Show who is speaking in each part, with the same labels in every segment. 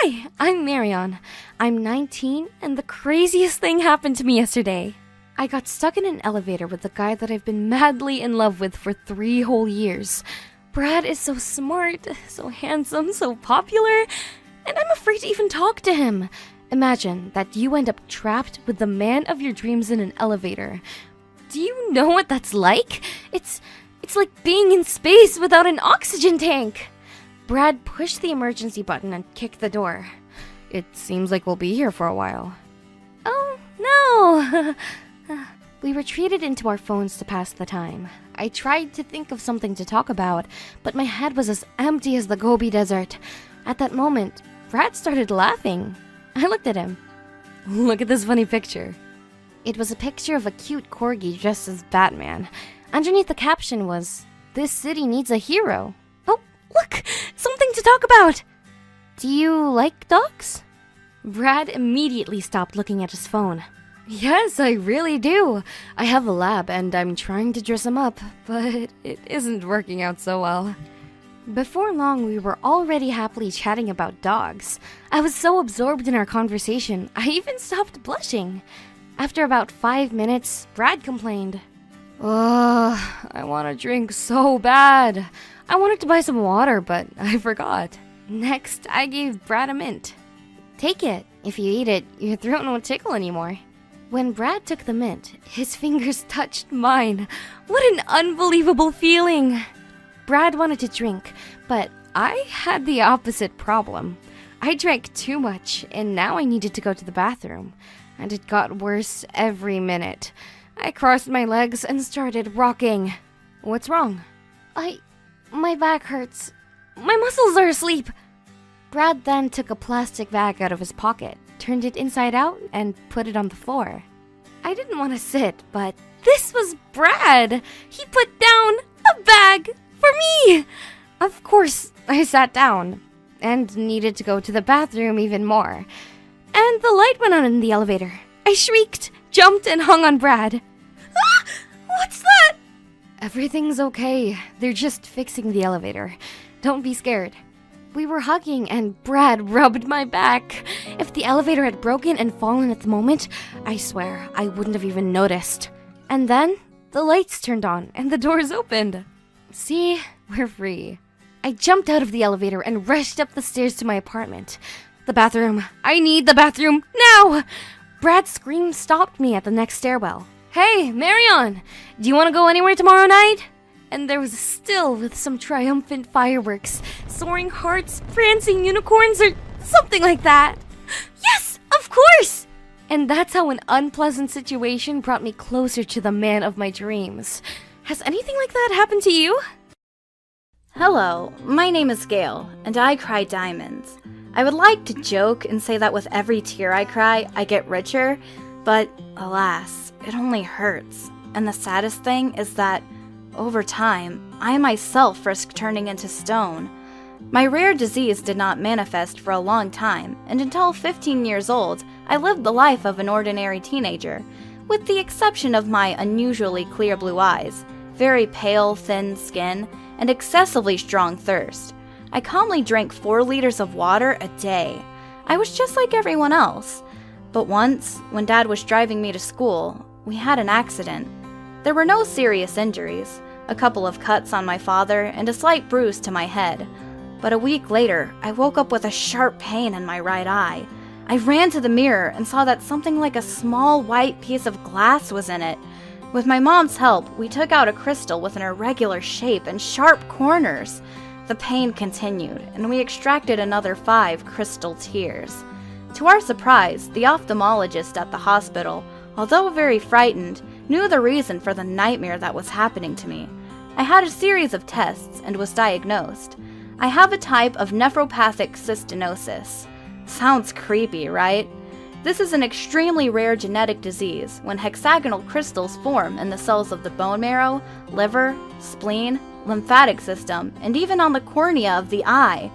Speaker 1: Hi, I'm Marion. I'm 19, and the craziest thing happened to me yesterday. I got stuck in an elevator with the guy that I've been madly in love with for 3 whole years. Brad is so smart, so handsome, so popular, and I'm afraid to even talk to him. Imagine that you end up trapped with the man of your dreams in an elevator. Do you know what that's like? It's like being in space without an oxygen tank. Brad pushed the emergency button and kicked the door. It seems like we'll be here for a while. Oh, no! We retreated into our phones to pass the time. I tried to think of something to talk about, but my head was as empty as the Gobi Desert. At that moment, Brad started laughing. I looked at him. Look at this funny picture. It was a picture of a cute corgi dressed as Batman. Underneath the caption was, "This city needs a hero." Oh, look! Something to talk about! Do you like dogs? Brad immediately stopped looking at his phone. Yes, I really do. I have a lab and I'm trying to dress him up, but it isn't working out so well. Before long, we were already happily chatting about dogs. I was so absorbed in our conversation, I even stopped blushing. After about 5 minutes, Brad complained. Ugh, I want a drink so bad. I wanted to buy some water, but I forgot. Next, I gave Brad a mint. Take it. If you eat it, your throat won't tickle anymore. When Brad took the mint, his fingers touched mine. What an unbelievable feeling! Brad wanted to drink, but I had the opposite problem. I drank too much, and now I needed to go to the bathroom. And it got worse every minute. I crossed my legs and started rocking. What's wrong? My back hurts. My muscles are asleep. Brad then took a plastic bag out of his pocket, turned it inside out, and put it on the floor. I didn't want to sit, but this was Brad. He put down a bag for me. Of course, I sat down and needed to go to the bathroom even more. And the light went on in the elevator. I shrieked, jumped, and hung on Brad. Ah! What's that? Everything's okay. They're just fixing the elevator. Don't be scared. We were hugging and Brad rubbed my back. If the elevator had broken and fallen at the moment, I swear I wouldn't have even noticed. And then the lights turned on and the doors opened. See, we're free. I jumped out of the elevator and rushed up the stairs to my apartment. The bathroom. I need the bathroom now! Brad's scream stopped me at the next stairwell. Hey, Marion! Do you want to go anywhere tomorrow night? And there was a still with some triumphant fireworks, soaring hearts, prancing unicorns, or something like that. Yes, of course! And that's how an unpleasant situation brought me closer to the man of my dreams. Has anything like that happened to you?
Speaker 2: Hello, my name is Gail, and I cry diamonds. I would like to joke and say that with every tear I cry, I get richer, but alas, it only hurts. And the saddest thing is that, over time, I myself risk turning into stone. My rare disease did not manifest for a long time, and until 15 years old, I lived the life of an ordinary teenager, with the exception of my unusually clear blue eyes, very pale, thin skin, and excessively strong thirst. I calmly drank 4 liters of water a day. I was just like everyone else. But once, when Dad was driving me to school, we had an accident. There were no serious injuries, a couple of cuts on my father and a slight bruise to my head. But a week later, I woke up with a sharp pain in my right eye. I ran to the mirror and saw that something like a small white piece of glass was in it. With my mom's help, we took out a crystal with an irregular shape and sharp corners. The pain continued, and we extracted another 5 crystal tears. To our surprise, the ophthalmologist at the hospital, although very frightened, knew the reason for the nightmare that was happening to me. I had a series of tests and was diagnosed. I have a type of nephropathic cystinosis. Sounds creepy, right? This is an extremely rare genetic disease when hexagonal crystals form in the cells of the bone marrow, liver, spleen, lymphatic system, and even on the cornea of the eye.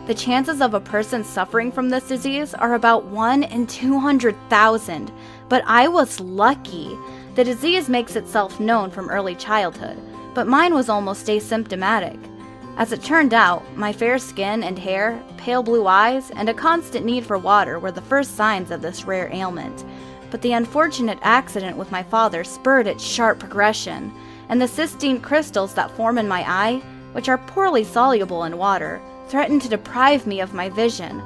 Speaker 2: The chances of a person suffering from this disease are about 1 in 200,000, but I was lucky. The disease makes itself known from early childhood, but mine was almost asymptomatic. As it turned out, my fair skin and hair, pale blue eyes, and a constant need for water were the first signs of this rare ailment. But the unfortunate accident with my father spurred its sharp progression, and the cystine crystals that form in my eye, which are poorly soluble in water, threatened to deprive me of my vision.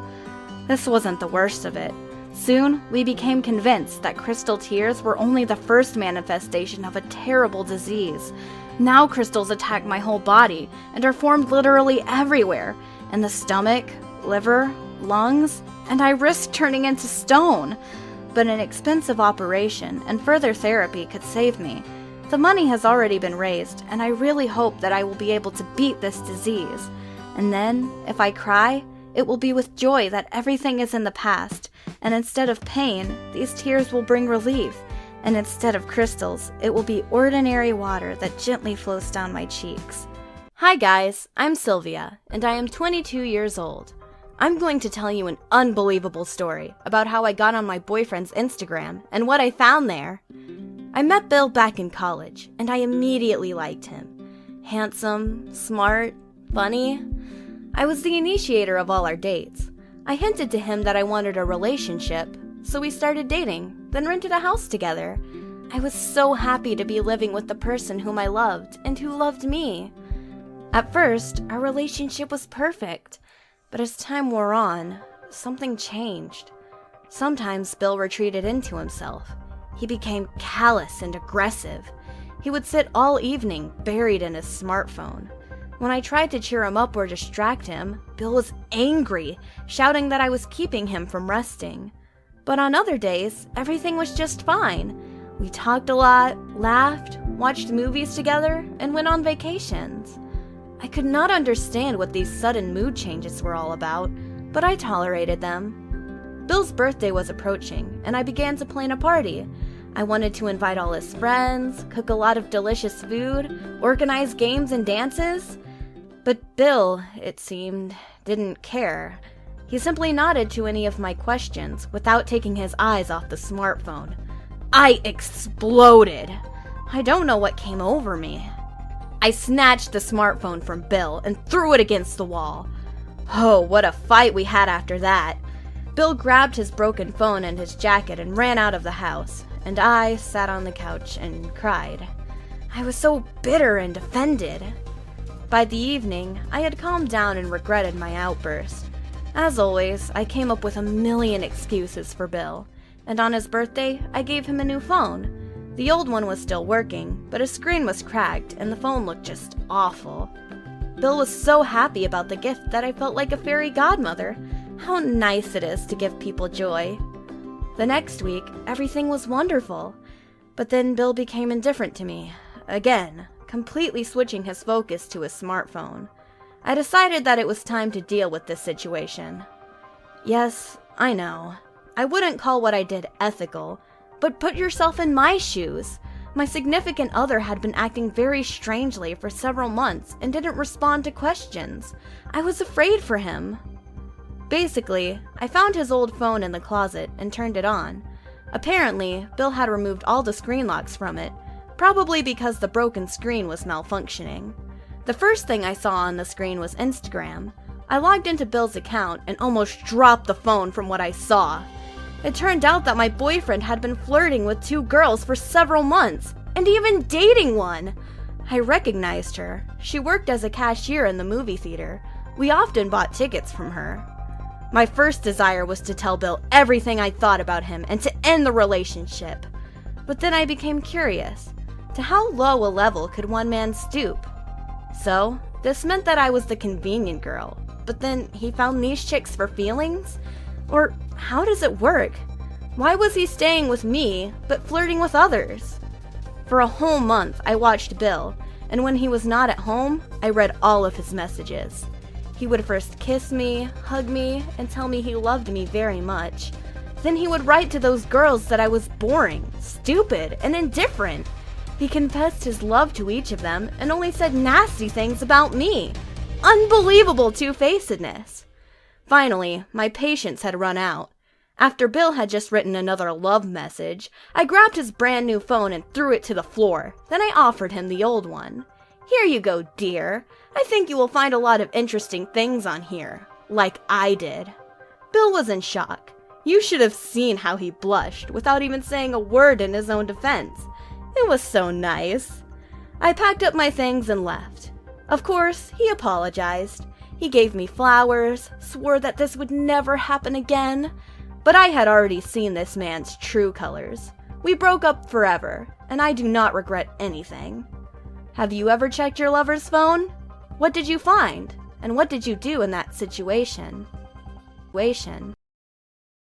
Speaker 2: This wasn't the worst of it. Soon, we became convinced that crystal tears were only the first manifestation of a terrible disease. Now crystals attack my whole body and are formed literally everywhere, in the stomach, liver, lungs, and I risked turning into stone. But an expensive operation and further therapy could save me. The money has already been raised, and I really hope that I will be able to beat this disease. And then, if I cry, it will be with joy that everything is in the past, and instead of pain, these tears will bring relief, and instead of crystals, it will be ordinary water that gently flows down my cheeks. Hi guys, I'm Sylvia, and I am 22 years old. I'm going to tell you an unbelievable story about how I got on my boyfriend's Instagram and what I found there. I met Bill back in college, and I immediately liked him. Handsome, smart, funny. I was the initiator of all our dates. I hinted to him that I wanted a relationship, so we started dating, then rented a house together. I was so happy to be living with the person whom I loved and who loved me. At first, our relationship was perfect, but as time wore on, something changed. Sometimes Bill retreated into himself. He became callous and aggressive. He would sit all evening buried in his smartphone. When I tried to cheer him up or distract him, Bill was angry, shouting that I was keeping him from resting. But on other days, everything was just fine. We talked a lot, laughed, watched movies together, and went on vacations. I could not understand what these sudden mood changes were all about, but I tolerated them. Bill's birthday was approaching, and I began to plan a party. I wanted to invite all his friends, cook a lot of delicious food, organize games and dances. But Bill, it seemed, didn't care. He simply nodded to any of my questions without taking his eyes off the smartphone. I exploded. I don't know what came over me. I snatched the smartphone from Bill and threw it against the wall. Oh, what a fight we had after that. Bill grabbed his broken phone and his jacket and ran out of the house, and I sat on the couch and cried. I was so bitter and offended. By the evening, I had calmed down and regretted my outburst. As always, I came up with a million excuses for Bill, and on his birthday, I gave him a new phone. The old one was still working, but his screen was cracked and the phone looked just awful. Bill was so happy about the gift that I felt like a fairy godmother. How nice it is to give people joy. The next week, everything was wonderful. But then Bill became indifferent to me. Again, completely switching his focus to his smartphone. I decided that it was time to deal with this situation. Yes, I know. I wouldn't call what I did ethical, but put yourself in my shoes. My significant other had been acting very strangely for several months and didn't respond to questions. I was afraid for him. Basically, I found his old phone in the closet and turned it on. Apparently, Bill had removed all the screen locks from it, probably because the broken screen was malfunctioning. The first thing I saw on the screen was Instagram. I logged into Bill's account and almost dropped the phone from what I saw. It turned out that my boyfriend had been flirting with 2 girls for several months, and even dating one. I recognized her. She worked as a cashier in the movie theater. We often bought tickets from her. My first desire was to tell Bill everything I thought about him and to end the relationship. But then I became curious. To how low a level could one man stoop? So, this meant that I was the convenient girl. But then he found these chicks for feelings? Or how does it work? Why was he staying with me, but flirting with others? For a whole month, I watched Bill, and when he was not at home, I read all of his messages. He would first kiss me, hug me, and tell me he loved me very much. Then he would write to those girls that I was boring, stupid, and indifferent. He confessed his love to each of them and only said nasty things about me. Unbelievable two-facedness. Finally, my patience had run out. After Bill had just written another love message, I grabbed his brand new phone and threw it to the floor. Then I offered him the old one. Here you go, dear. I think you will find a lot of interesting things on here, like I did." Bill was in shock. You should have seen how he blushed without even saying a word in his own defense. It was so nice. I packed up my things and left. Of course, he apologized. He gave me flowers, swore that this would never happen again. But I had already seen this man's true colors. We broke up forever, and I do not regret anything. Have you ever checked your lover's phone? What did you find? And what did you do in that situation?